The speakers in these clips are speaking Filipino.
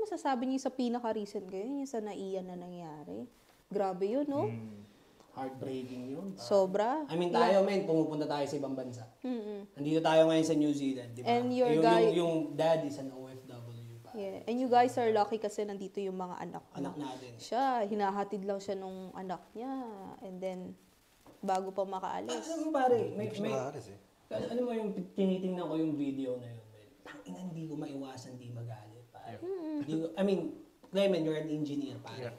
masasabi niyo sa pinaka-recent ngayon, yung sa NAIA na nangyari? Grabe yun, no? Heartbreaking yun. Sobra. I mean, tayo, men, pumupunta tayo sa ibang bansa. Nandito tayo ngayon sa New Zealand, di ba? And your guy... Yung dad is an OFW pa. Yeah. And you guys are lucky kasi nandito yung mga anak mo. Anak natin. Siya, hinahatid lang siya nung anak niya. And then, bago pa makaalis. Alam mo pare, eh. ano mo yung tinitingnan ko yung video na yun, men. Tangina, hindi ko maiwasan di magalit, pare. I mean, Clement, you're an engineer, pare.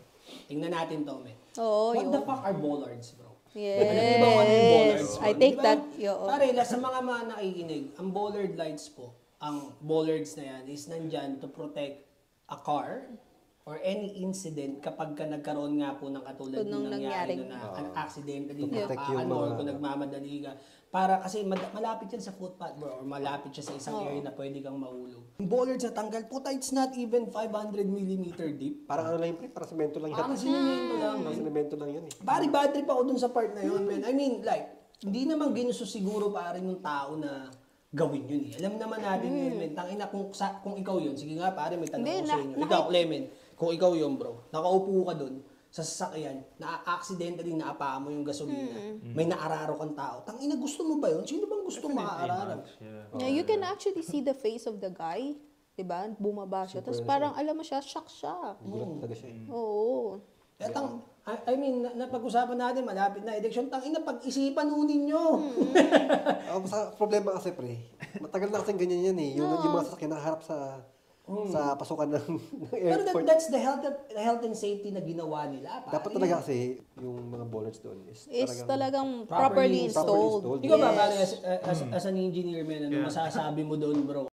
Tingnan natin to, men. Oo, What the fuck are bollards, bro? Yes. Alam niyo ba kung ano yung bollards, bro? I take Di ba? that. Pare, sa mga nakikinig, ang bollard lights po, ang bollards na yan is nandyan to protect a car or any incident kapag ka nagkaroon nga po ng katulad ng nangyari na an accidentally na or kung nagmamadali ka. Para kasi malapit yan sa footpath, bro, or malapit siya sa isang area na pwede kang mahulog. Yung bollards na tanggal, puta, it's not even 500mm deep. Parang ano lang yun, parang semento lang yan. Parang sinimento lang, Parang man. semento lang yan eh. Pare, bad trip ako dun sa part na yun, man. I mean, like, hindi naman ginusto siguro pare ng tao na gawin yun eh. Alam naman natin yun, man. Tangina, kung ikaw yun, sige nga pare, may tanong ko sa inyo. Ikaw, Clement, kung ikaw yun, bro, nakaupo ka dun, sa sasakyan, na-accidentally naapaan mo yung gasolina, may naararo kang tao. Tangina, gusto mo ba yun? Sino bang gusto makaararo? Yeah, you can actually see the face of the guy. Diba? Bumaba siya. Tapos parang alam mo siya, shock siya. Gulat talaga siya eh. Oo. I mean, napag-usapan natin, malapit na election. Tangina, pag-isipan ho ninyo. Sa problema kasi pre, matagal na kasing ganyan yan eh. Yung mga sasakyan nakaharap sa pasukan ng Pero airport. that's the health and safety na ginawa nila. Pare. Dapat talaga kasi yung mga bollards doon Is talagang properly installed. Ikaw ba, pare, as an engineer, man, ano masasabi mo doon, bro?